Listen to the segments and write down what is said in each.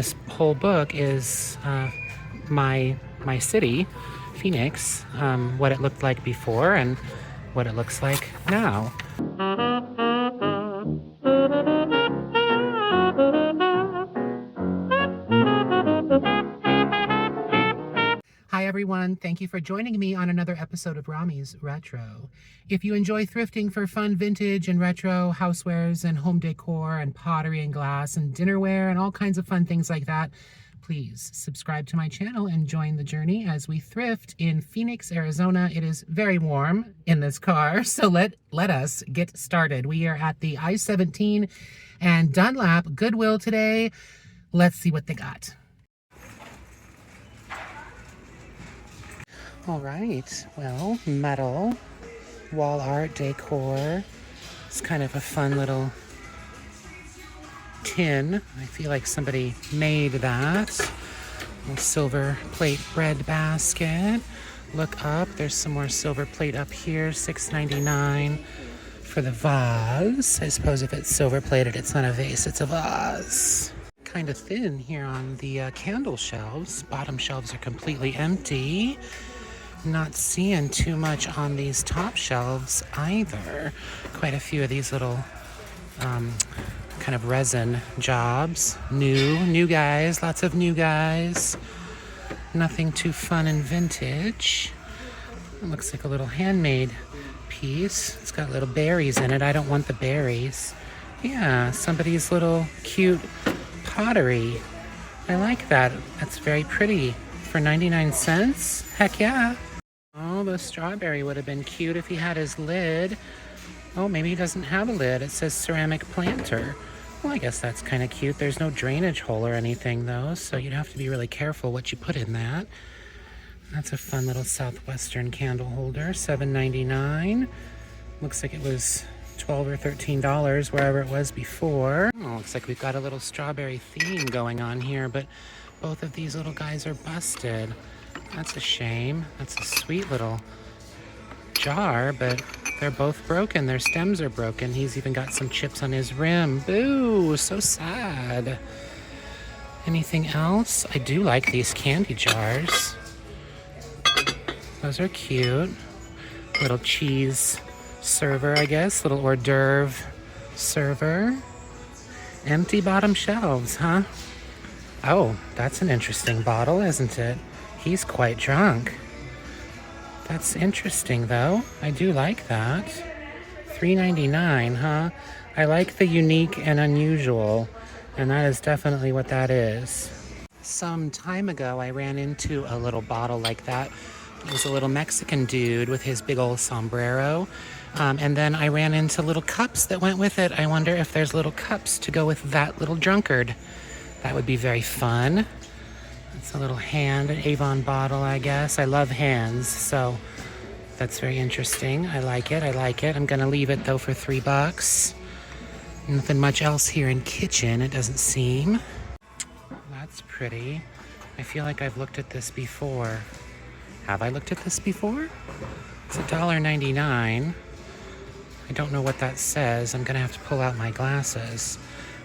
This whole book is my city, Phoenix, what it looked like before and what it looks like now. Hi everyone, thank you for joining me on another episode of Rami's Retro. If you enjoy thrifting for fun vintage and retro housewares and home decor and pottery and glass and dinnerware and all kinds of fun things like that, please subscribe to my channel and join the journey as we thrift in Phoenix, Arizona. It is very warm in this car, so let us get started. We are at the I-17 and Dunlap Goodwill today. Let's see what they got. All right, well, metal, wall art, decor. It's kind of a fun little tin. I feel like somebody made that. Little silver plate bread basket. Look up, there's some more silver plate up here, $6.99 for the vase. I suppose if it's silver plated, it's not a vase, it's a vase. Kind of thin here on the candle shelves. Bottom shelves are completely empty. Not seeing too much on these top shelves either. Quite a few of these little kind of resin jobs. New guys, lots of new guys. Nothing too fun and vintage. It looks like a little handmade piece. It's got little berries in it. I don't want the berries. Yeah, somebody's little cute pottery. I like that. That's very pretty. For 99 cents? Heck yeah. Oh, the strawberry would have been cute if he had his lid. Oh, maybe he doesn't have a lid. It says ceramic planter. Well, I guess that's kind of cute. There's no drainage hole or anything, though, so you'd have to be really careful what you put in that. That's a fun little Southwestern candle holder, $7.99. Looks like it was $12 or $13 wherever it was before. Oh, looks like we've got a little strawberry theme going on here, but both of these little guys are busted. That's a shame. That's a sweet little jar, but they're both broken. Their stems are broken. He's even got some chips on his rim. Boo, so sad. Anything else? I do like these candy jars. Those are cute. Little cheese server, I guess. Little hors d'oeuvre server. Empty bottom shelves, huh? Oh, that's an interesting bottle, isn't it? He's quite drunk. That's interesting, though. I do like that. $3.99, huh? I like the unique and unusual, and that is definitely what that is. Some time ago, I ran into a little bottle like that. It was a little Mexican dude with his big old sombrero. And then I ran into little cups that went with it. I wonder if there's little cups to go with that little drunkard. That would be very fun. It's a little hand, an Avon bottle, I guess. I love hands, so that's very interesting. I like it. I'm gonna leave it though for $3. Nothing much else here in kitchen, it doesn't seem. That's pretty. I feel like I've looked at this before. Have I looked at this before? It's $1.99. I don't know what that says. I'm gonna have to pull out my glasses.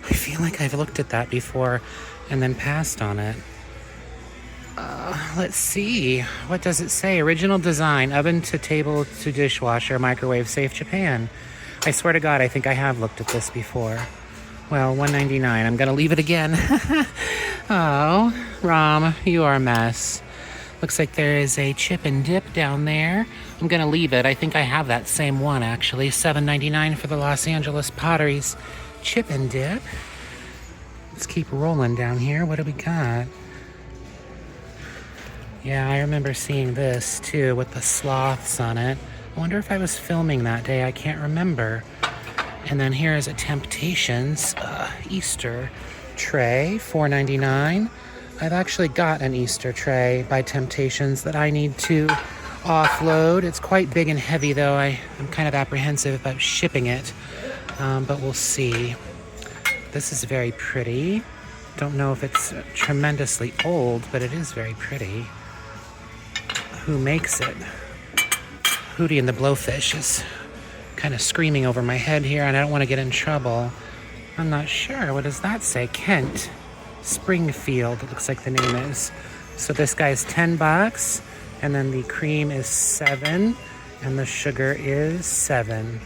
I feel like I've looked at that before and then passed on it. Let's see. What does it say? Original design, oven to table to dishwasher, microwave safe, Japan. I swear to God, I think I have looked at this before. Well, $1.99. I'm going to leave it again. Oh, Rom, you are a mess. Looks like there is a chip and dip down there. I'm going to leave it. I think I have that same one, actually. $7.99 for the Los Angeles Potteries chip and dip. Let's keep rolling down here. What do we got? Yeah, I remember seeing this too with the sloths on it. I wonder if I was filming that day. I can't remember. And then here is a Temptations Easter tray, $4.99. I've actually got an Easter tray by Temptations that I need to offload. It's quite big and heavy though. I'm kind of apprehensive about shipping it, but we'll see. This is very pretty. Don't know if it's tremendously old, but it is very pretty. Who makes it? Hootie and the Blowfish is kind of screaming over my head here, and I don't want to get in trouble. I'm not sure. What does that say? Kent Springfield, it looks like the name is. So this guy's $10, and then the cream is $7, and the sugar is $7.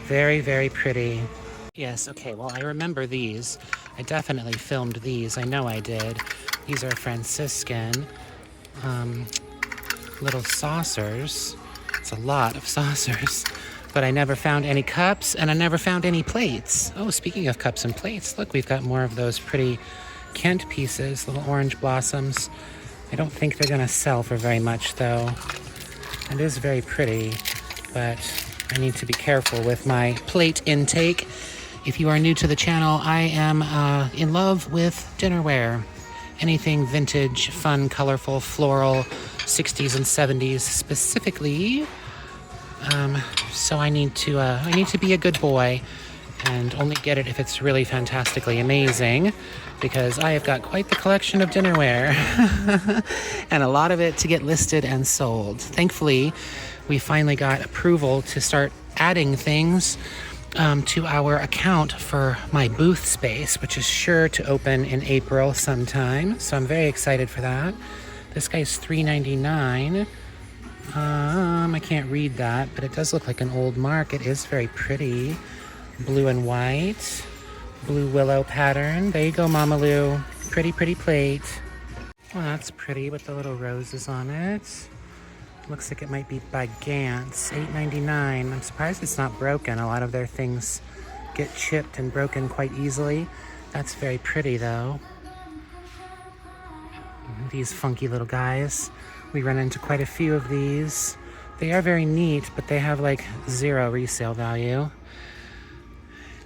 Very, very pretty. Yes, okay, well, I remember these. I definitely filmed these. I know I did. These are Franciscan little saucers. It's a lot of saucers. But I never found any cups, and I never found any plates. Oh, speaking of cups and plates, look, we've got more of those pretty Kent pieces, little orange blossoms. I don't think they're gonna sell for very much, though. It is very pretty, but I need to be careful with my plate intake. If you are new to the channel, I am in love with dinnerware. Anything vintage, fun, colorful, floral, 60s and 70s specifically. So I need to be a good boy and only get it if it's really fantastically amazing, because I have got quite the collection of dinnerware and a lot of it to get listed and sold. Thankfully, we finally got approval to start adding things to our account for my booth space, which is sure to open in April sometime. So I'm very excited for that. This guy's $3.99. I can't read that, but it does look like an old mark. It is very pretty. Blue and white. Blue willow pattern. There you go, Mama Lou. Pretty, pretty plate. Well, that's pretty with the little roses on it. Looks like it might be by Gantz. $8.99. I'm surprised it's not broken. A lot of their things get chipped and broken quite easily. That's very pretty, though. These funky little guys. We run into quite a few of these. They are very neat, but they have like 0 resale value.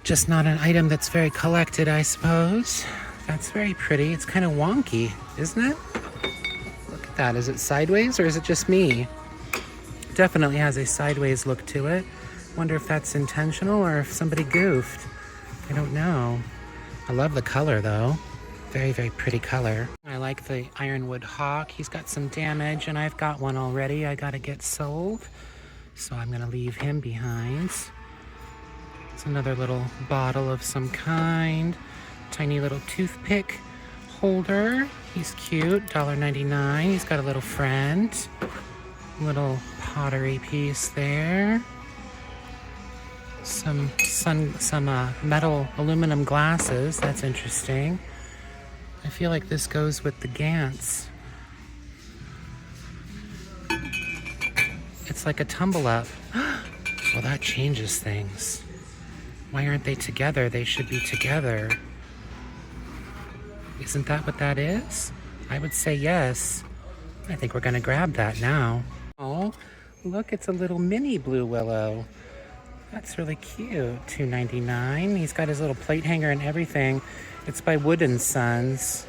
Just not an item that's very collected, I suppose. That's very pretty. It's kind of wonky, isn't it? Look at that. Is it sideways or is it just me? Definitely has a sideways look to it. Wonder if that's intentional or if somebody goofed. I don't know. I love the color, though. Very, very pretty color. I like the ironwood hawk. He's got some damage, and I've got one already I gotta get sold. So I'm gonna leave him behind. It's another little bottle of some kind. Tiny little toothpick holder. He's cute, $1.99. He's got a little friend. Little pottery piece there. Some metal aluminum glasses. That's interesting. I feel like this goes with the Gantz. It's like a tumble up. Well, that changes things. Why aren't they together? They should be together. Isn't that what that is? I would say yes. I think we're gonna grab that now. Oh, look, it's a little mini blue willow. That's really cute. $2.99. He's got his little plate hanger and everything. It's by Wood & Sons.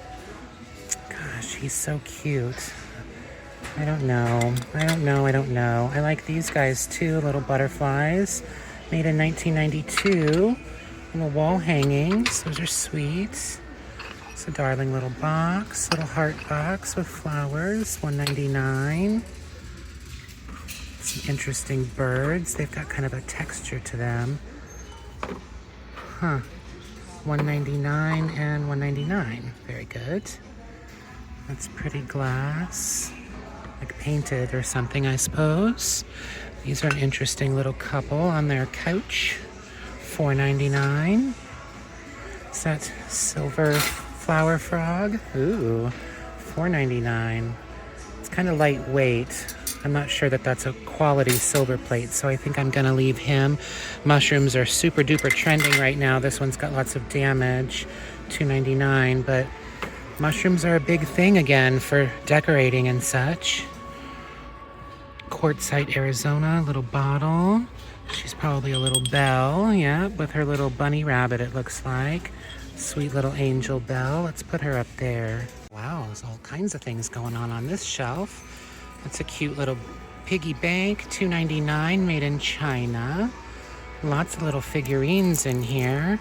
Gosh, he's so cute. I don't know. I like these guys too, little butterflies. Made in 1992. Little wall hangings. Those are sweet. It's a darling little box. Little heart box with flowers. $1.99. Some interesting birds. They've got kind of a texture to them. Huh. $1.99 and $1.99. Very good. That's pretty glass. Like painted or something, I suppose. These are an interesting little couple on their couch. $4.99. Is that silver flower frog? Ooh, $4.99. It's kind of lightweight. I'm not sure that that's a quality silver plate, so I think I'm gonna leave him. Mushrooms are super duper trending right now. This one's got lots of damage, $2.99, but mushrooms are a big thing again for decorating and such. Quartzite, Arizona, little bottle. She's probably a little belle, yeah, with her little bunny rabbit, it looks like. Sweet little angel bell. Let's put her up there. Wow, there's all kinds of things going on this shelf. That's a cute little piggy bank, $2.99, made in China. Lots of little figurines in here.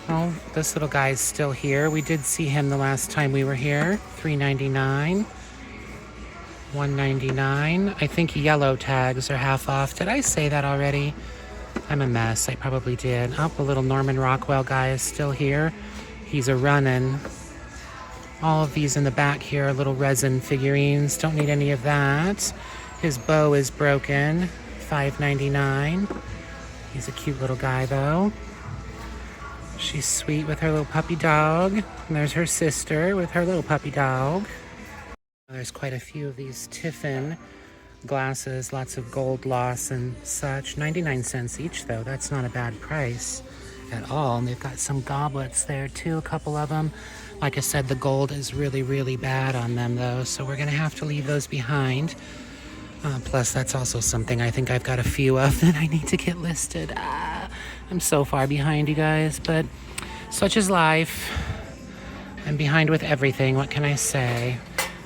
Oh, this little guy's still here. We did see him the last time we were here. $3.99. $1.99. I think yellow tags are half off. Did I say that already? I'm a mess. I probably did. Oh, the little Norman Rockwell guy is still here. He's a runnin'. All of these in the back here are little resin figurines. Don't need any of that. His bow is broken. $5.99. He's a cute little guy though. She's sweet with her little puppy dog. And there's her sister with her little puppy dog. There's quite a few of these Tiffin glasses, lots of gold gloss and such. 99 cents each though. That's not a bad price at all. And they've got some goblets there too, a couple of them. Like I said, the gold is really, really bad on them though, so we're gonna have to leave those behind. Plus, that's also something I think I've got a few of that I need to get listed. I'm so far behind, you guys, but such is life. I'm behind with everything, what can I say?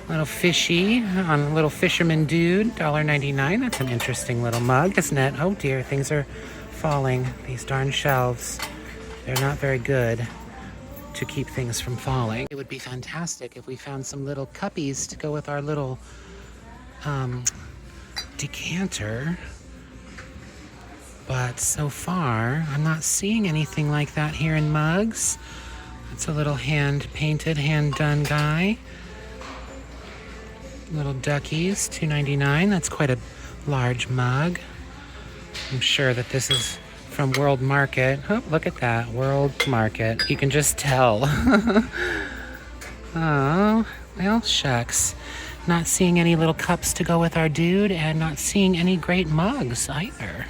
Little fishy on a little fisherman dude, $1.99. That's an interesting little mug, isn't it? Oh dear, things are falling. These darn shelves, they're not very good to keep things from falling. It would be fantastic if we found some little cuppies to go with our little decanter, but so far I'm not seeing anything like that here in mugs. It's a little hand-painted, hand-done guy. Little duckies, $2.99. That's quite a large mug. I'm sure that this is from World Market. Oh, look at that, World Market. You can just tell. Oh, well, shucks. Not seeing any little cups to go with our dude, and not seeing any great mugs either.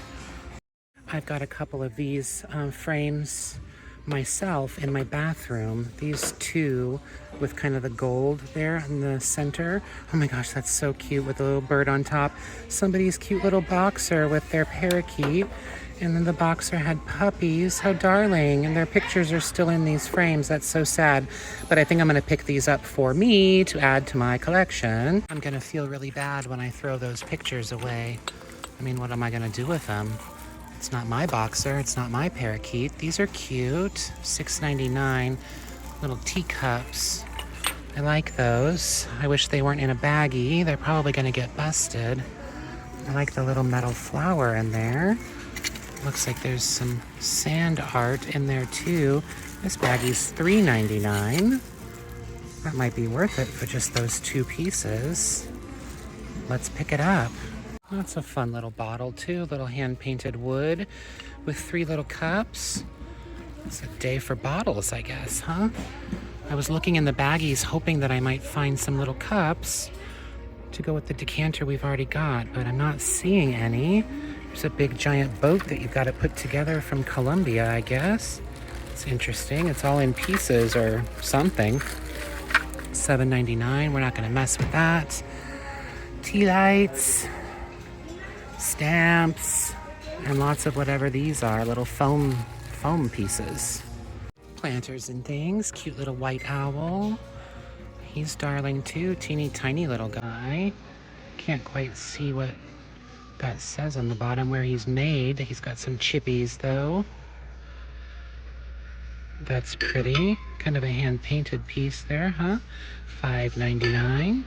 I've got a couple of these frames myself in my bathroom. These two with kind of the gold there in the center. Oh my gosh, that's so cute with a little bird on top. Somebody's cute little boxer with their parakeet. And then the boxer had puppies. How darling. And their pictures are still in these frames. That's so sad. But I think I'm going to pick these up for me to add to my collection. I'm going to feel really bad when I throw those pictures away. I mean, what am I going to do with them? It's not my boxer. It's not my parakeet. These are cute. $6.99. Little teacups. I like those. I wish they weren't in a baggie. They're probably going to get busted. I like the little metal flower in there. Looks like there's some sand art in there too. This baggie's $3.99. That might be worth it for just those two pieces. Let's pick it up. That's a fun little bottle too. Little hand-painted wood with 3 little cups. It's a day for bottles, I guess, huh? I was looking in the baggies hoping that I might find some little cups to go with the decanter we've already got, but I'm not seeing any. There's a big giant boat that you've got to put together from Colombia, I guess. It's interesting. It's all in pieces or something. $7.99. We're not going to mess with that. Tea lights, stamps, and lots of whatever these are, little foam pieces. Planters and things. Cute little white owl. He's darling too. Teeny tiny little guy. Can't quite see what that says on the bottom where he's made. He's got some chippies though. That's pretty. Kind of a hand-painted piece there, huh? $5.99.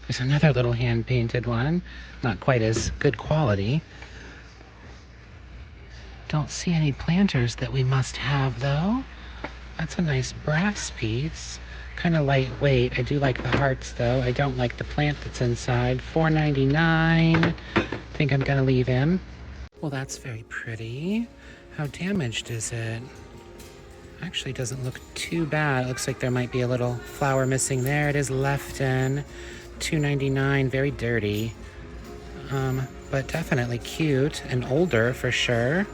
There's another little hand-painted one. Not quite as good quality. Don't see any planters that we must have though. That's a nice brass piece. Kind of lightweight. I do like the hearts though. I don't like the plant that's inside. $4.99. I think I'm gonna leave him. Well, that's very pretty. How damaged is it? Actually doesn't look too bad. It looks like there might be a little flower missing there. It is left in. $2.99. Very dirty. But definitely cute and older for sure.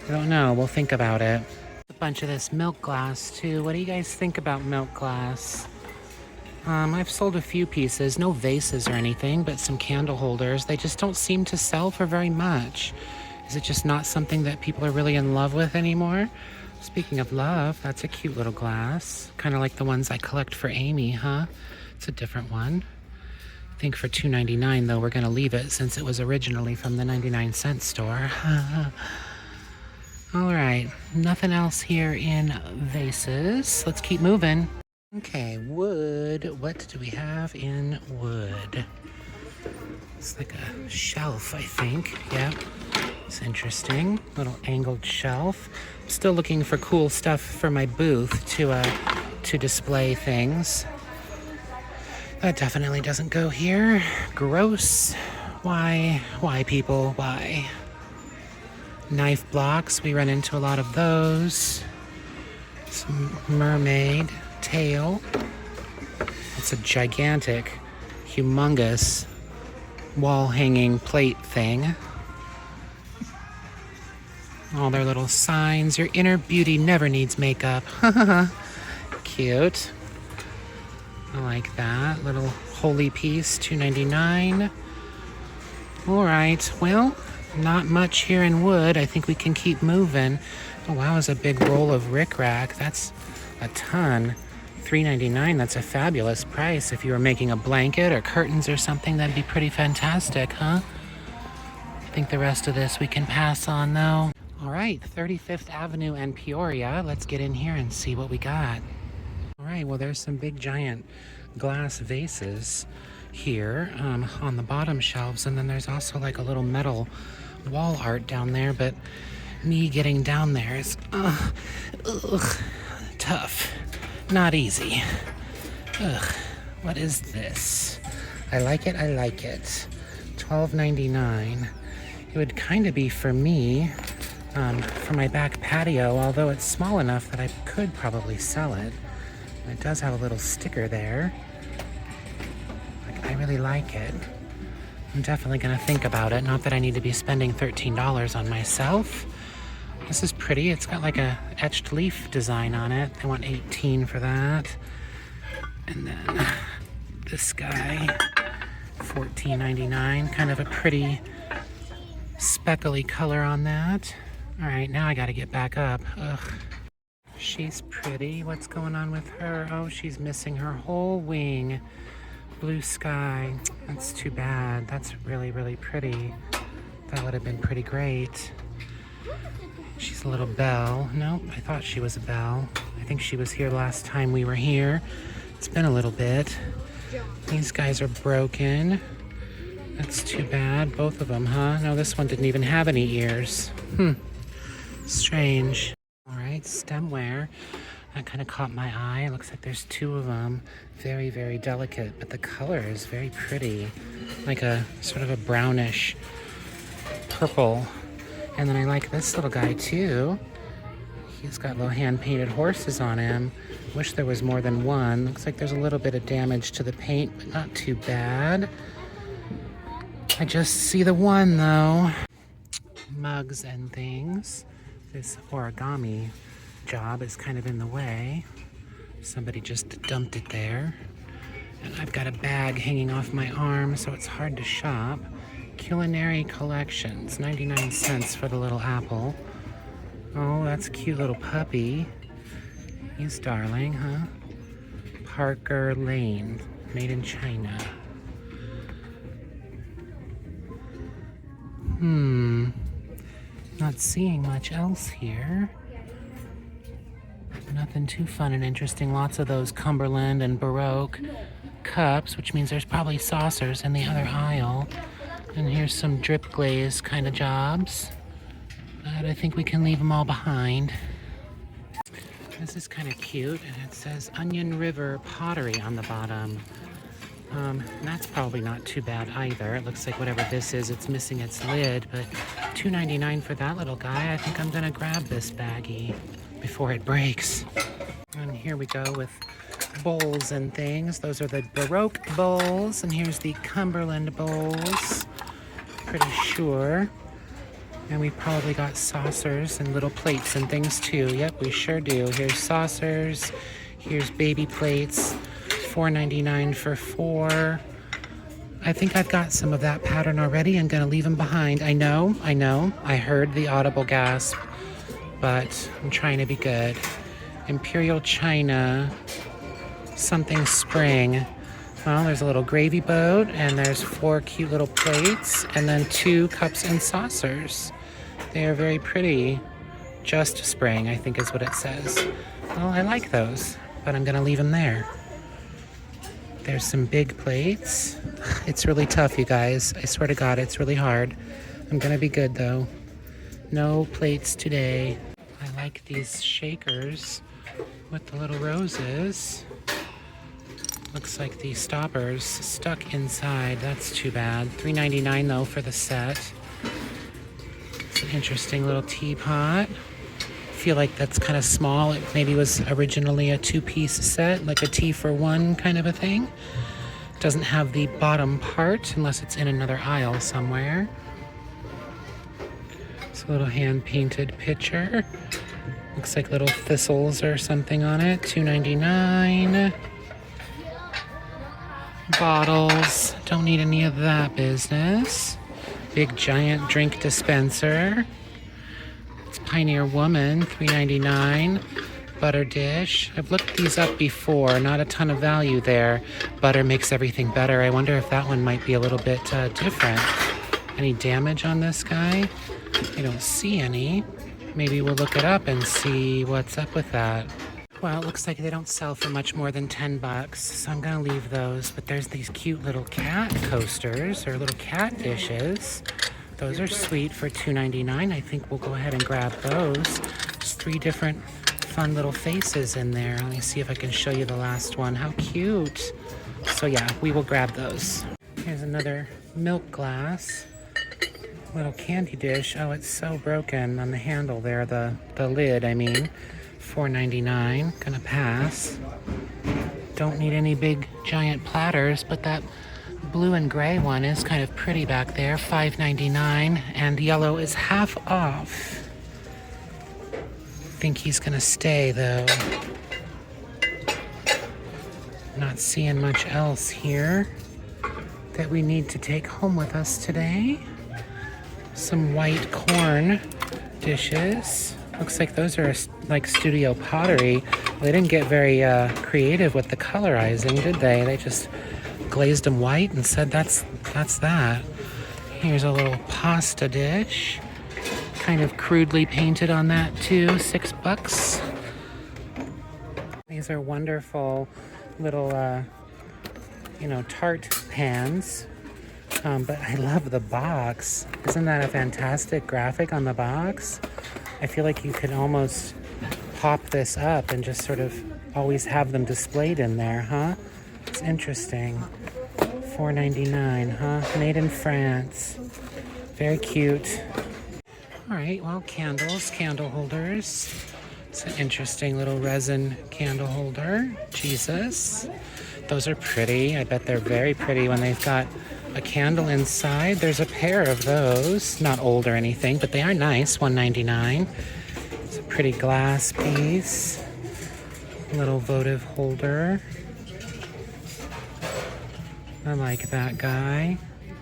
I don't know. We'll think about it. A bunch of this milk glass too. What do you guys think about milk glass? I've sold a few pieces, no vases or anything, but some candle holders. They just don't seem to sell for very much. Is it just not something that people are really in love with anymore? Speaking of love, that's a cute little glass. Kind of like the ones I collect for Amy, huh? It's a different one. I think for $2.99 though, we're gonna leave it since it was originally from the 99-cent store. All right, nothing else here in vases. Let's keep moving. Okay, wood. What do we have in wood? It's like a shelf, I think. Yep. It's interesting. Little angled shelf. I'm still looking for cool stuff for my booth to display things. That definitely doesn't go here. Gross. Why? Why, people? Why? Knife blocks, we run into a lot of those. Some mermaid tail. It's a gigantic, humongous wall hanging plate thing. All their little signs. Your inner beauty never needs makeup. Cute. I like that. Little holy piece, $2.99. All right, well, not much here in wood. I think we can keep moving. Oh, wow, it's a big roll of rickrack. That's a ton. $3.99, that's a fabulous price. If you were making a blanket or curtains or something, that'd be pretty fantastic, huh? I think the rest of this we can pass on, though. All right, 35th Avenue and Peoria. Let's get in here and see what we got. All right, well, there's some big giant glass vases here on the bottom shelves, and then there's also like a little metal wall art down there, but me getting down there is tough. Not easy. Ugh, what is this? I like it, I like it. $12.99. It would kind of be for me, for my back patio, although it's small enough that I could probably sell it. It does have a little sticker there. I really like it. I'm definitely gonna think about it. Not that I need to be spending $13 on myself. This is pretty. It's got like a etched leaf design on it. I want $18 for that. And then this guy, $14.99. Kind of a pretty speckly color on that. All right, now I gotta get back up. Ugh. She's pretty. What's going on with her? Oh, she's missing her whole wing. Blue sky. That's too bad. That's really, really pretty. That would have been pretty great. She's a little belle. Nope, I thought she was a belle. I think she was here last time we were here. It's been a little bit. These guys are broken. That's too bad. Both of them, huh? No, this one didn't even have any ears. Strange. All right, stemware. That kind of caught my eye. It looks like there's two of them. Very, very delicate, but the color is very pretty. Like a sort of a brownish purple. And then I like this little guy too. He's got little hand-painted horses on him. Wish there was more than one. Looks like there's a little bit of damage to the paint, but not too bad. I just see the one though. Mugs and things. This origami job is kind of in the way. Somebody just dumped it there. And I've got a bag hanging off my arm, so it's hard to shop. Culinary Collections, 99 cents for the little apple. Oh, that's a cute little puppy. He's darling, huh? Parker Lane, made in China. Not seeing much else here. Nothing too fun and interesting. Lots of those Cumberland and Baroque cups, which means there's probably saucers in the other aisle. And here's some drip glaze kind of jobs. But I think we can leave them all behind. This is kind of cute, and it says Onion River Pottery on the bottom. That's probably not too bad either. It looks like whatever this is, it's missing its lid, but $2.99 for that little guy. I think I'm gonna grab this baggie before it breaks. And here we go with bowls and things. Those are the Baroque bowls, and here's the Cumberland bowls. Pretty sure. And we probably got saucers and little plates and things too. Yep, we sure do. Here's saucers. Here's baby plates. $4.99 for 4. I think I've got some of that pattern already. I'm gonna leave them behind. I know. I heard the audible gasp, but I'm trying to be good. Imperial China, something spring. Well, there's a little gravy boat, and there's 4 cute little plates, and then 2 cups and saucers. They are very pretty. Just spring, I think is what it says. Well, I like those, but I'm gonna leave them there. There's some big plates. It's really tough, you guys. I swear to God, it's really hard. I'm gonna be good though. No plates today. I like these shakers with the little roses. Looks like the stopper's stuck inside. That's too bad. $3.99 though for the set. It's an interesting little teapot. I feel like that's kind of small. It maybe was originally a two-piece set, like a tea for one kind of a thing. Doesn't have the bottom part unless it's in another aisle somewhere. It's a little hand-painted picture. Looks like little thistles or something on it. $2.99. Bottles. Don't need any of that business. Big giant drink dispenser. It's Pioneer Woman, $3.99. Butter dish. I've looked these up before. Not a ton of value there. Butter makes everything better. I wonder if that one might be a little bit different. Any damage on this guy? I don't see any. Maybe we'll look it up and see what's up with that. Well, it looks like they don't sell for much more than $10, so I'm gonna leave those. But there's these cute little cat coasters or little cat dishes. Those are sweet for $2.99. I think we'll go ahead and grab those. There's 3 different fun little faces in there. Let me see if I can show you the last one. How cute. So yeah, we will grab those. Here's another milk glass. Little candy dish. Oh, it's so broken on the handle there. The lid, I mean. $4.99. Gonna pass. Don't need any big giant platters, but that blue and gray one is kind of pretty back there. $5.99, and yellow is half off. Think he's gonna stay though. Not seeing much else here that we need to take home with us today. Some white corn dishes. Looks like those are like studio pottery. They didn't get very creative with the colorizing, did they? They just glazed them white and said that's that. Here's a little pasta dish. Kind of crudely painted on that too, $6. These are wonderful little, tart pans. But I love the box. Isn't that a fantastic graphic on the box? I feel like you could almost pop this up and just sort of always have them displayed in there, huh? It's interesting. $4.99, huh? Made in France. Very cute. All right, well, candles, candle holders. It's an interesting little resin candle holder. Jesus. Those are pretty. I bet they're very pretty when they've got a candle inside. There's a pair of those. Not old or anything, but they are nice. $1.99. It's a pretty glass piece. Little votive holder. I like that guy.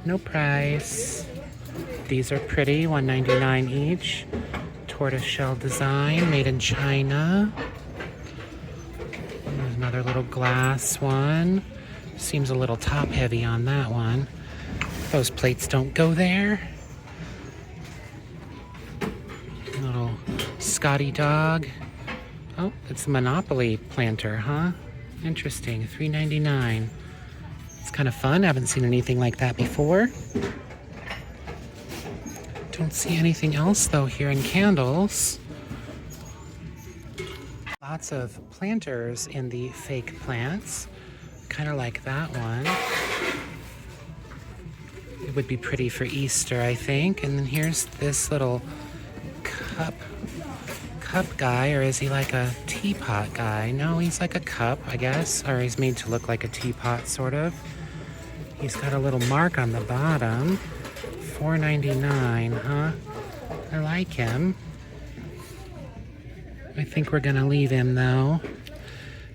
No price. These are pretty. $1.99 each. Tortoiseshell design, made in China. There's another little glass one. Seems a little top heavy on that one. Those plates don't go there. Little Scotty dog. Oh, it's a Monopoly planter, huh? Interesting. $3.99. It's kind of fun. I haven't seen anything like that before. Don't see anything else though here in candles. Lots of planters in the fake plants. Kind of like that one. It would be pretty for Easter, I think. And then here's this little cup guy, or is he like a teapot guy? No, he's like a cup, I guess, or he's made to look like a teapot, sort of. He's got a little mark on the bottom. $4.99, huh? I like him. I think we're gonna leave him though.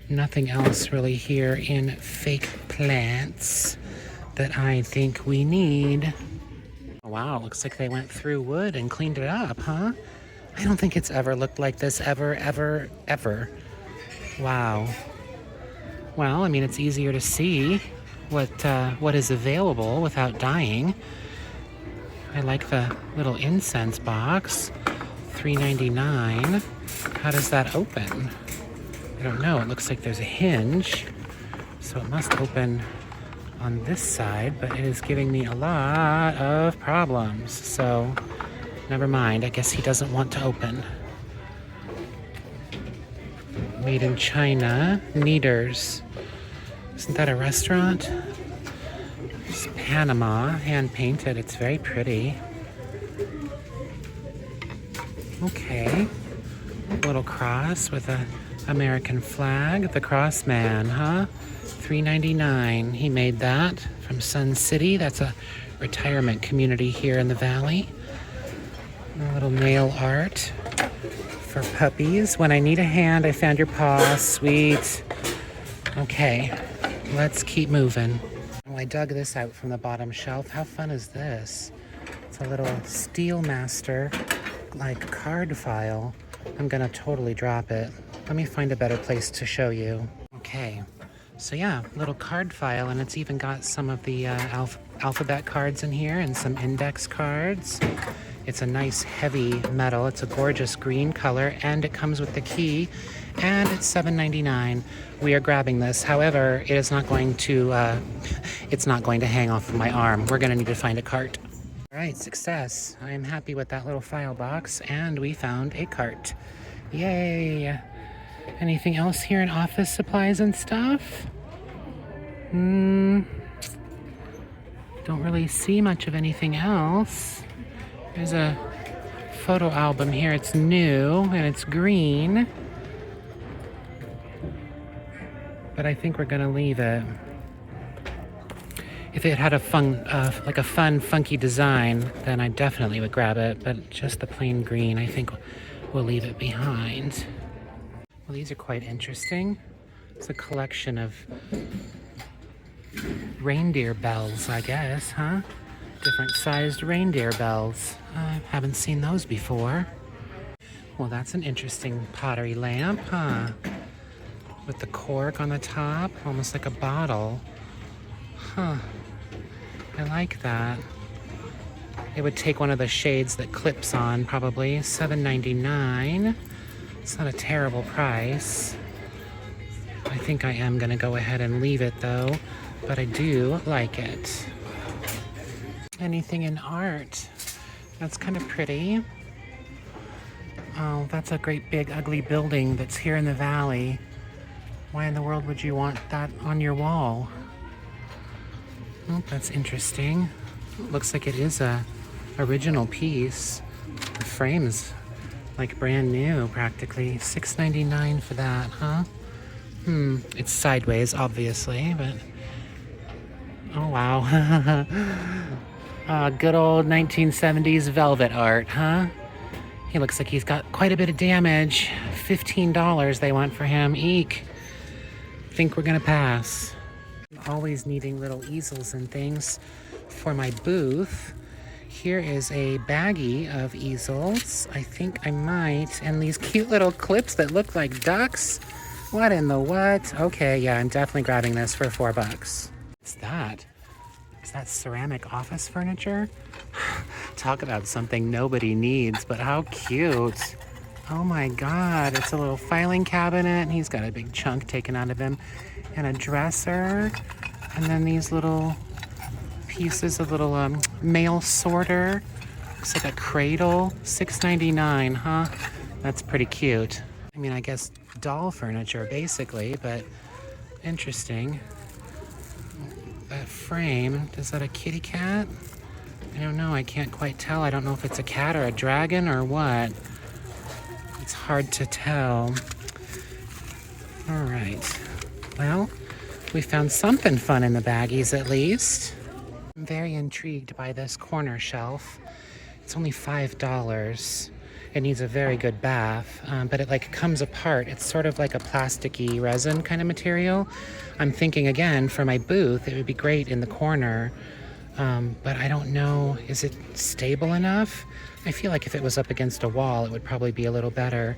Nothing else really here in fake plants that I think we need. Wow, looks like they went through wood and cleaned it up, huh? I don't think it's ever looked like this ever. Wow. Well, I mean, it's easier to see what is available without dying. I like the little incense box. $3.99. How does that open? I don't know. It looks like there's a hinge, so it must open on this side, but it is giving me a lot of problems. So never mind. I guess he doesn't want to open. Made in China. Kneaders. Isn't that a restaurant? It's Panama, hand painted. It's very pretty. Okay. A little cross with a American flag. The Cross Man, huh? $3.99. He made that from Sun City. That's a retirement community here in the valley. A little nail art for puppies. When I need a hand, I found your paw. Sweet. Okay, let's keep moving. Oh, I dug this out from the bottom shelf. How fun is this? It's a little Steel Master, like card file. I'm gonna totally drop it. Let me find a better place to show you. Okay, so yeah, little card file, and it's even got some of the alphabet cards in here and some index cards. It's a nice heavy metal. It's a gorgeous green color, and it comes with the key, and it's $7.99. We are grabbing this. However, it is not going to, it's not going to hang off of my arm. We're gonna need to find a cart. All right, success. I am happy with that little file box, and we found a cart. Yay. Anything else here in office supplies and stuff? Don't really see much of anything else. There's a photo album here. It's new and it's green. But I think we're gonna leave it. If it had a fun, like a fun, funky design, then I definitely would grab it. But just the plain green, I think we'll leave it behind. Well, these are quite interesting. It's a collection of reindeer bells, I guess, huh? Different sized reindeer bells. I haven't seen those before. Well, that's an interesting pottery lamp, huh? With the cork on the top, almost like a bottle. Huh. I like that. It would take one of the shades that clips on, probably. $7.99. It's not a terrible price. I think I am gonna go ahead and leave it though, but I do like it. Anything in art? That's kind of pretty. Oh, that's a great big ugly building that's here in the valley. Why in the world would you want that on your wall? Oh, that's interesting. Looks like it is a original piece. The frame's like brand new practically. $6.99 for that, huh? It's sideways obviously, but oh wow. Good old 1970s velvet art, huh? He looks like he's got quite a bit of damage. $15 they want for him. Eek. Think we're gonna pass. Always needing little easels and things for my booth. Here is a baggie of easels. I think I might. And these cute little clips that look like ducks. What in the what? Okay, yeah, I'm definitely grabbing this for $4. What's that? Is that ceramic office furniture? Talk about something nobody needs, but how cute. Oh my God, it's a little filing cabinet, and he's got a big chunk taken out of him, and a dresser, and then these little pieces of little mail sorter. Looks like a cradle. $6.99, huh? That's pretty cute. I mean, I guess doll furniture basically, but interesting. That frame, is that a kitty cat? I don't know, I can't quite tell. I don't know if it's a cat or a dragon or what. It's hard to tell. All right, well, we found something fun in the baggies at least. I'm very intrigued by this corner shelf. It's only $5. It needs a very good bath, but it like comes apart. It's sort of like a plasticky resin kind of material. I'm thinking again for my booth, it would be great in the corner, but I don't know, is it stable enough? I feel like if it was up against a wall, it would probably be a little better.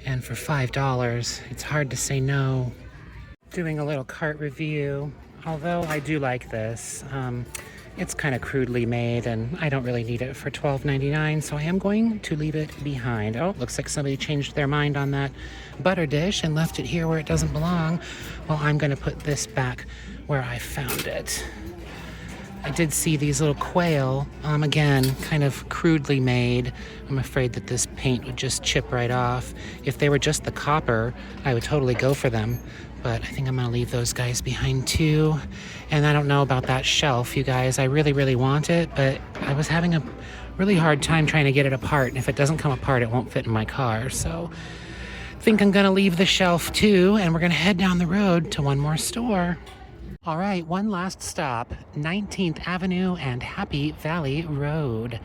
And for $5, it's hard to say no. Doing a little cart review, although I do like this. It's kind of crudely made, and I don't really need it for $12.99, so I am going to leave it behind. Oh, looks like somebody changed their mind on that butter dish and left it here where it doesn't belong. Well, I'm going to put this back where I found it. I did see these little quail, again, kind of crudely made. I'm afraid that this paint would just chip right off. If they were just the copper, I would totally go for them. But I think I'm gonna leave those guys behind too. And I don't know about that shelf, you guys. I really, really want it, but I was having a really hard time trying to get it apart. And if it doesn't come apart, it won't fit in my car. So I think I'm gonna leave the shelf too, and we're gonna head down the road to one more store. All right, one last stop, 19th Avenue and Happy Valley Road.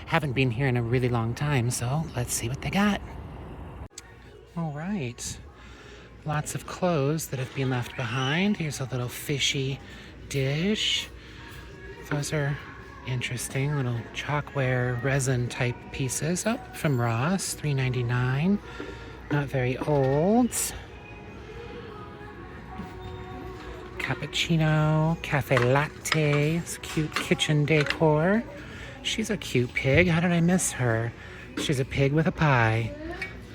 Haven't been here in a really long time, so let's see what they got. All right, lots of clothes that have been left behind. Here's a little fishy dish. Those are interesting, little chalkware resin type pieces. Oh, from Ross, $3.99. Not very old. Cappuccino, cafe latte, it's cute kitchen decor. She's a cute pig. How did I miss her? She's a pig with a pie.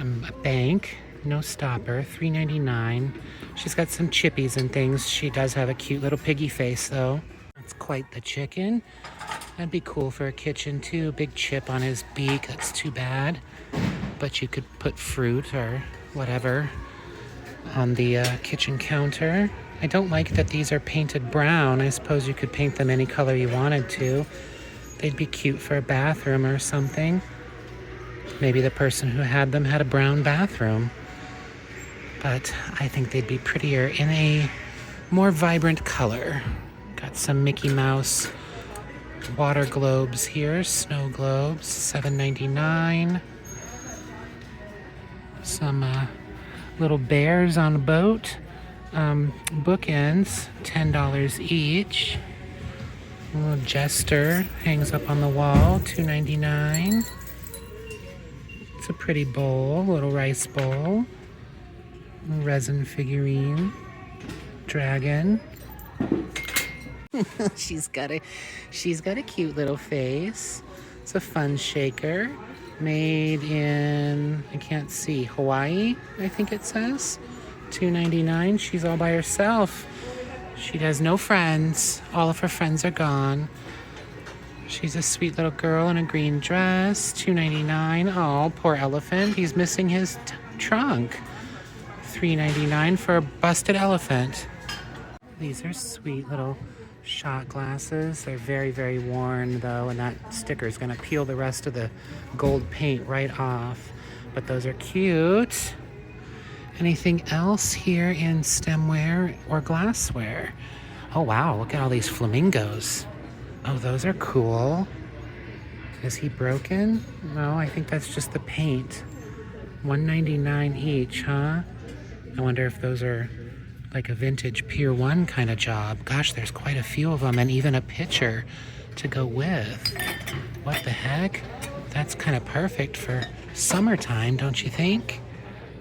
A bank, no stopper, $3.99. She's got some chippies and things. She does have a cute little piggy face though. That's quite the chicken. That'd be cool for a kitchen too. Big chip on his beak, that's too bad. But you could put fruit or whatever on the kitchen counter. I don't like that these are painted brown. I suppose you could paint them any color you wanted to. They'd be cute for a bathroom or something. Maybe the person who had them had a brown bathroom. But I think they'd be prettier in a more vibrant color. Got some Mickey Mouse water globes here, snow globes, $7.99. Some little bears on a boat. Bookends, $10 each. A little jester hangs up on the wall, $2.99. It's a pretty bowl, little rice bowl. A resin figurine. Dragon. She's got a cute little face. It's a fun shaker. Made in, I can't see, Hawaii, I think it says. $2.99. She's all by herself. She has no friends. All of her friends are gone. She's a sweet little girl in a green dress. $2.99. Oh, poor elephant. He's missing his trunk. $3.99 for a busted elephant. These are sweet little shot glasses. They're very, very worn though, and that sticker is going to peel the rest of the gold paint right off. But those are cute. Anything else here in stemware or glassware? Oh wow, look at all these flamingos. Oh, those are cool. Is he broken? No, I think that's just the paint. $1.99 each, huh? I wonder if those are like a vintage Pier 1 kind of job. Gosh, there's quite a few of them, and even a pitcher to go with. What the heck? That's kind of perfect for summertime, don't you think?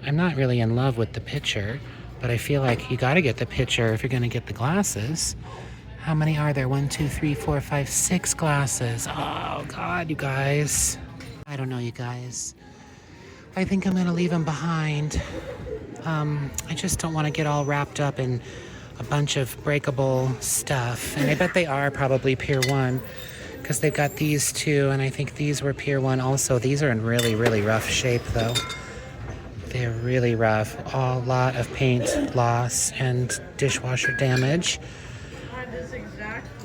I'm not really in love with the pitcher, but I feel like you gotta get the pitcher if you're gonna get the glasses. How many are there? 1, 2, 3, 4, 5, 6 glasses. Oh God, you guys. I don't know, you guys. I think I'm gonna leave them behind. I just don't want to get all wrapped up in a bunch of breakable stuff. And I bet they are probably Pier 1 because they've got these two, and I think these were Pier 1 also. These are in really, really rough shape though. They're really rough. A lot of paint loss and dishwasher damage.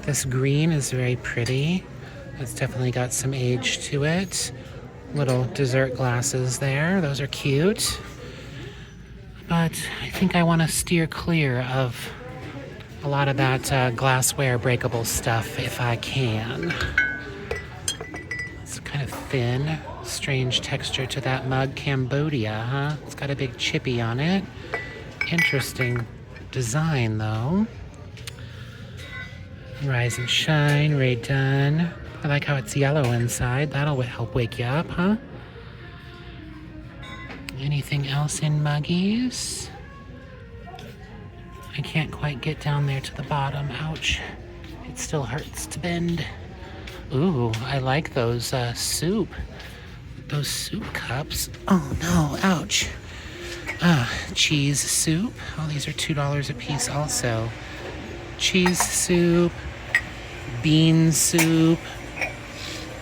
This green is very pretty. It's definitely got some age to it. Little dessert glasses there. Those are cute. But I think I want to steer clear of a lot of that glassware breakable stuff if I can. It's kind of thin, strange texture to that mug. Cambodia, huh? It's got a big chippy on it. Interesting design though. Rise and Shine, Ray Dunn. I like how it's yellow inside. That'll help wake you up, huh? Anything else in muggies? I can't quite get down there to the bottom. Ouch. It still hurts to bend. Ooh, I like those soup cups. Oh no, ouch. Cheese soup. Oh, these are $2 a piece also. Cheese soup, bean soup,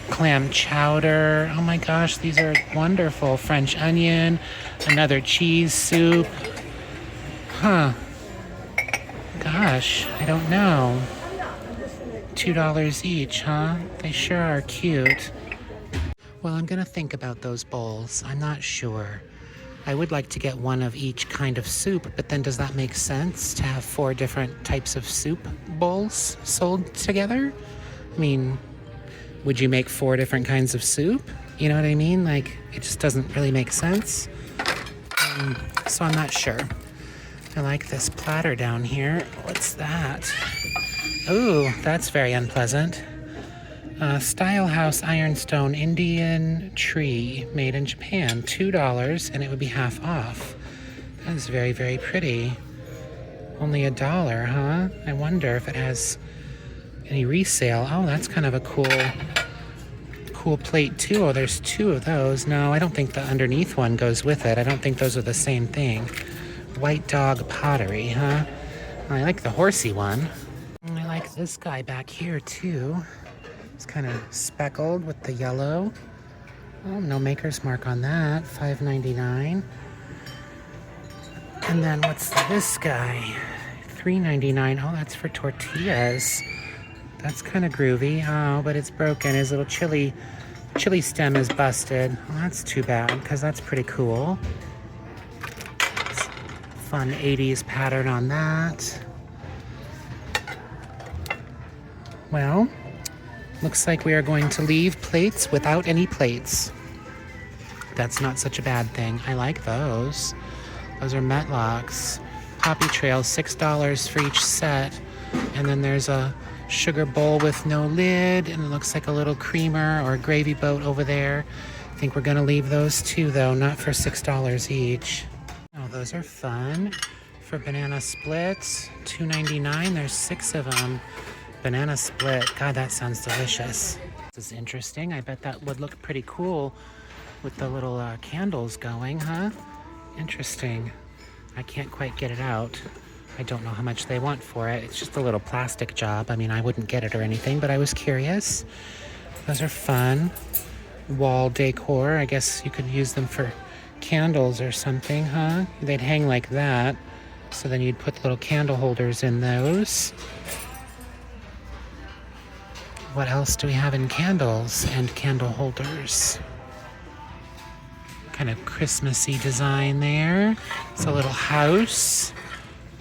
clam chowder. Oh my gosh, these are wonderful. French onion, another cheese soup. Huh, gosh, I don't know. $2 each, huh? They sure are cute. Well, I'm gonna think about those bowls. I'm not sure. I would like to get one of each kind of soup, but then does that make sense to have 4 different types of soup bowls sold together? I mean, would you make 4 different kinds of soup? You know what I mean? Like, it just doesn't really make sense. So I'm not sure. I like this platter down here. What's that? Ooh, that's very unpleasant. Style House Ironstone Indian Tree, made in Japan. $2, and it would be half off. That is very, very pretty. Only $1, huh? I wonder if it has any resale. Oh, that's kind of a cool plate too. Oh, there's 2 of those. No, I don't think the underneath one goes with it. I don't think those are the same thing. White dog pottery, huh? I like the horsey one. I like this guy back here too. It's kind of speckled with the yellow. Oh, no maker's mark on that. $5.99. And then what's this guy? $3.99. Oh, that's for tortillas. That's kind of groovy. Oh, but it's broken. His little chili stem is busted. Well, that's too bad, because that's pretty cool. It's fun 80s pattern on that. Well, looks like we are going to leave plates without any plates. That's not such a bad thing. I like those. Those are Metlocks. Poppy Trails, $6 for each set. And then there's a sugar bowl with no lid, and it looks like a little creamer or a gravy boat over there. I think we're gonna leave those too, though, not for $6 each. Oh, those are fun. For banana splits, $2.99. There's 6 of them. Banana split. God, that sounds delicious. This is interesting. I bet that would look pretty cool with the little candles going, huh? Interesting. I can't quite get it out. I don't know how much they want for it. It's just a little plastic job. I mean, I wouldn't get it or anything, but I was curious. Those are fun. Wall decor. I guess you could use them for candles or something, huh? They'd hang like that. So then you'd put little candle holders in those. What else do we have in candles and candle holders? Kind of Christmassy design there. It's a little house.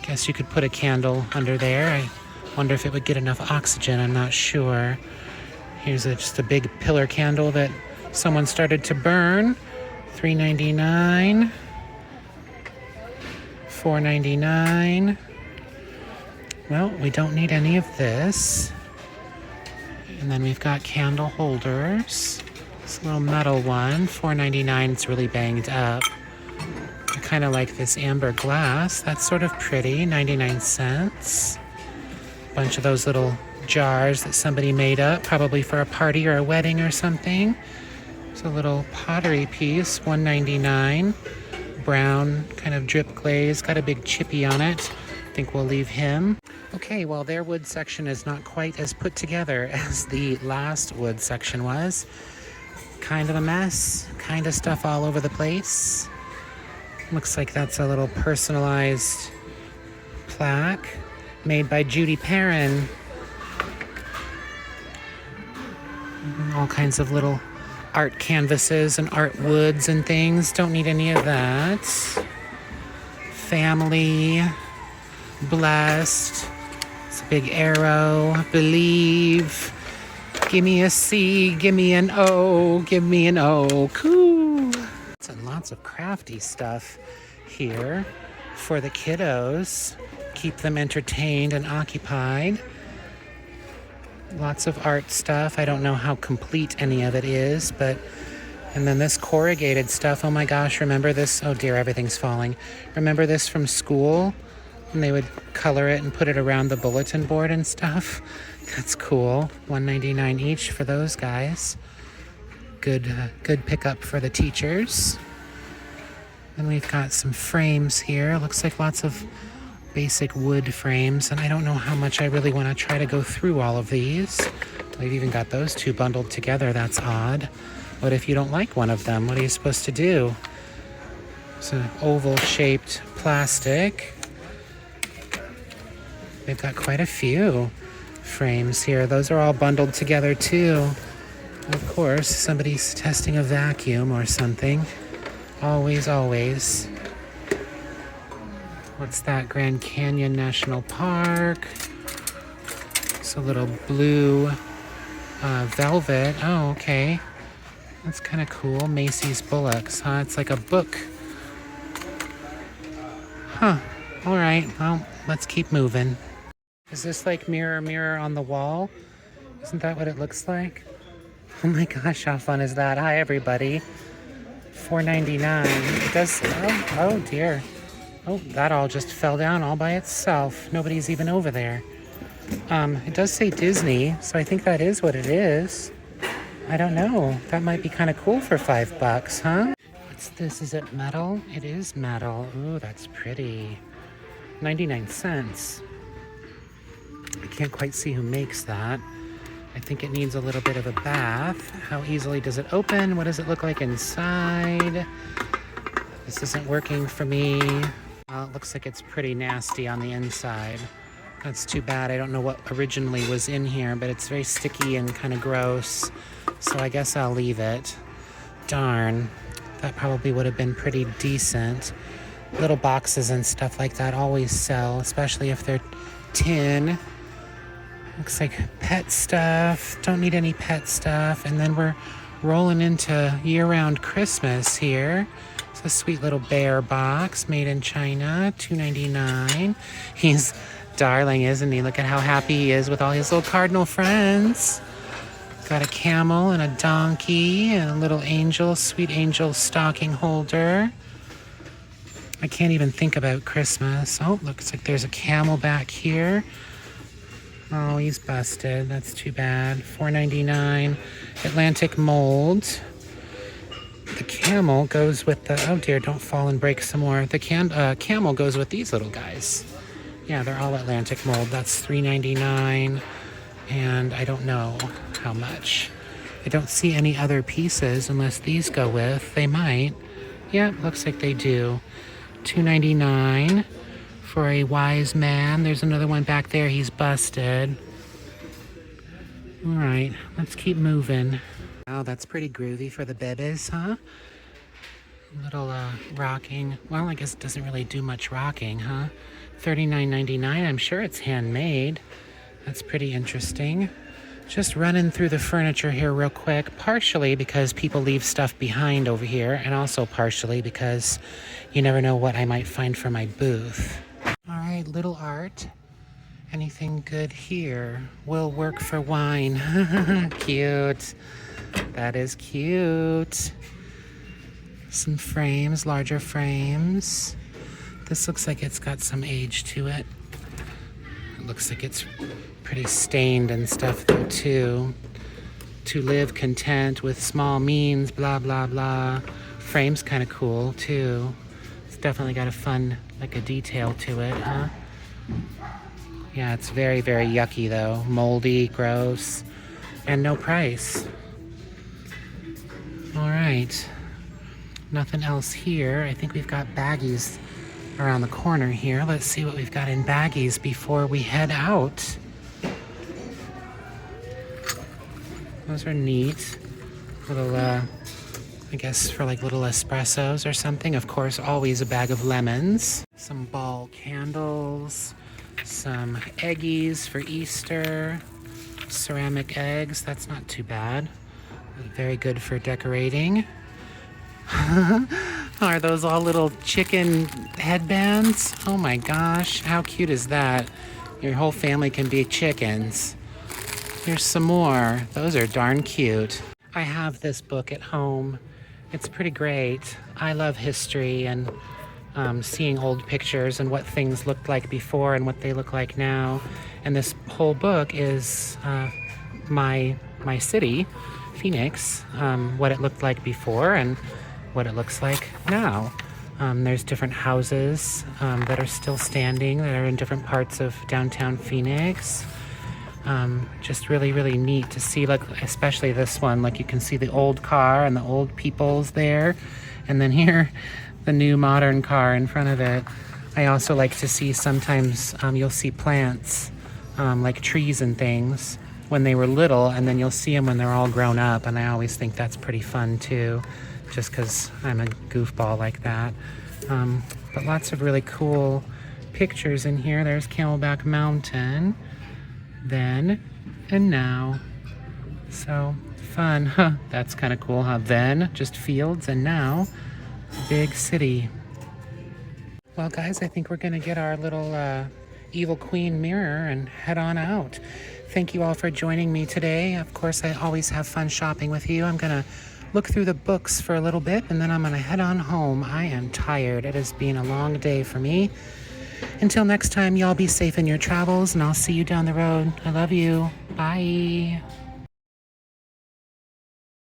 Guess you could put a candle under there. I wonder if it would get enough oxygen. I'm not sure. Here's just a big pillar candle that someone started to burn. $3.99. $4.99. Well, we don't need any of this. And then we've got candle holders. This little metal one, $4.99. It's really banged up. I kind of like this amber glass. That's sort of pretty, 99 cents. Bunch of those little jars that somebody made up, probably for a party or a wedding or something. It's a little pottery piece, $1.99. Brown, kind of drip glaze, got a big chippy on it. I think we'll leave him. Okay, well, their wood section is not quite as put together as the last wood section was. Kind of a mess, kind of stuff all over the place. Looks like that's a little personalized plaque made by Judy Perrin. All kinds of little art canvases and art woods and things. Don't need any of that. Family, blessed. It's a big arrow. Believe. Give me a C, give me an O, give me an O. Cool. Lots of crafty stuff here for the kiddos. Keep them entertained and occupied. Lots of art stuff. I don't know how complete any of it is, but... And then this corrugated stuff. Oh my gosh, remember this? Oh dear, everything's falling. Remember this from school? And they would color it and put it around the bulletin board and stuff. That's cool. $1.99 each for those guys. Good pickup for the teachers. And we've got some frames here. Looks like lots of basic wood frames. And I don't know how much I really want to try to go through all of these. We've even got those 2 bundled together. That's odd. What if you don't like one of them? What are you supposed to do? It's an oval-shaped plastic. they've got quite a few frames here. Those are all bundled together too. Of course, somebody's testing a vacuum or something. Always, always. What's that? Grand Canyon National Park. It's a little blue velvet. Oh, okay. That's kind of cool. Macy's Bullocks, huh? It's like a book. Huh. All right. Well, let's keep moving. Is this like mirror, mirror on the wall? Isn't that what it looks like? Oh my gosh, how fun is that? Hi, everybody. $4.99. It does. Oh dear. Oh, that all just fell down all by itself. Nobody's even over there. It does say Disney, so I think that is what it is. I don't know. That might be kind of cool for $5, huh? What's this? Is it metal? It is metal. Ooh, that's pretty. 99 cents. I can't quite see who makes that. I think it needs a little bit of a bath. How easily does it open? What does it look like inside? This isn't working for me. Well, it looks like it's pretty nasty on the inside. That's too bad. I don't know what originally was in here, but it's very sticky and kind of gross. So I guess I'll leave it. Darn. That probably would have been pretty decent. Little boxes and stuff like that always sell, especially if they're tin. Looks like pet stuff. Don't need any pet stuff. And then we're rolling into year-round Christmas here. It's a sweet little bear box made in China, $2.99. He's darling, isn't he? Look at how happy he is with all his little cardinal friends. Got a camel and a donkey and a little angel, sweet angel stocking holder. I can't even think about Christmas. Oh, looks like there's a camel back here. Oh, he's busted. That's too bad. $4.99. Atlantic mold. The camel goes with the... Oh dear, don't fall and break some more. The camel goes with these little guys. Yeah, they're all Atlantic mold. That's $3.99. And I don't know how much. I don't see any other pieces unless these go with. They might. Yeah, looks like they do. $2.99 for a wise man. There's another one back there. He's busted. All right, let's keep moving. Wow, that's pretty groovy for the bebes, huh? A little rocking. Well, I guess it doesn't really do much rocking, huh? $39.99. I'm sure it's handmade. That's pretty interesting. Just running through the furniture here real quick, partially because people leave stuff behind over here, and also partially because you never know what I might find for my booth. All right, little art. Anything good here? Will work for wine. Cute. That is cute. Some frames, larger frames. This looks like it's got some age to it. It looks like it's pretty stained and stuff though too. To live content with small means, blah, blah, blah. Frame's kind of cool too. It's definitely got a fun, like a detail to it, huh? Yeah, it's very, very yucky though. Moldy, gross, and no price. All right. Nothing else here. I think we've got baggies around the corner here. Let's see what we've got in baggies before we head out. Those are neat. Little, I guess for like little espressos or something. Of course, always a bag of lemons. Some ball candles. Some eggies for Easter. Ceramic eggs. That's not too bad. Very good for decorating. Are those all little chicken headbands? Oh my gosh, how cute is that? Your whole family can be chickens. Here's some more. Those are darn cute. I have this book at home. It's pretty great. I love history and seeing old pictures and what things looked like before and what they look like now. And this whole book is my city, Phoenix, what it looked like before and what it looks like now. There's different houses that are still standing that are in different parts of downtown Phoenix. Just really, really neat to see, like, especially this one. Like, you can see the old car and the old peoples there. And then here, the new modern car in front of it. I also like to see sometimes you'll see plants like trees and things when they were little, and then you'll see them when they're all grown up, and I always think that's pretty fun too, just because I'm a goofball like that. But lots of really cool pictures in here. There's Camelback Mountain, then and now. So fun, huh? That's kind of cool, huh? Then just fields, and now big city. Well, guys, I think we're gonna get our little Evil Queen mirror and head on out. Thank you all for joining me today. Of course, I always have fun shopping with you. I'm gonna look through the books for a little bit, and then I'm gonna head on home. I am tired. It has been a long day for me. Until next time, y'all be safe in your travels, and I'll see you down the road. I love you. Bye.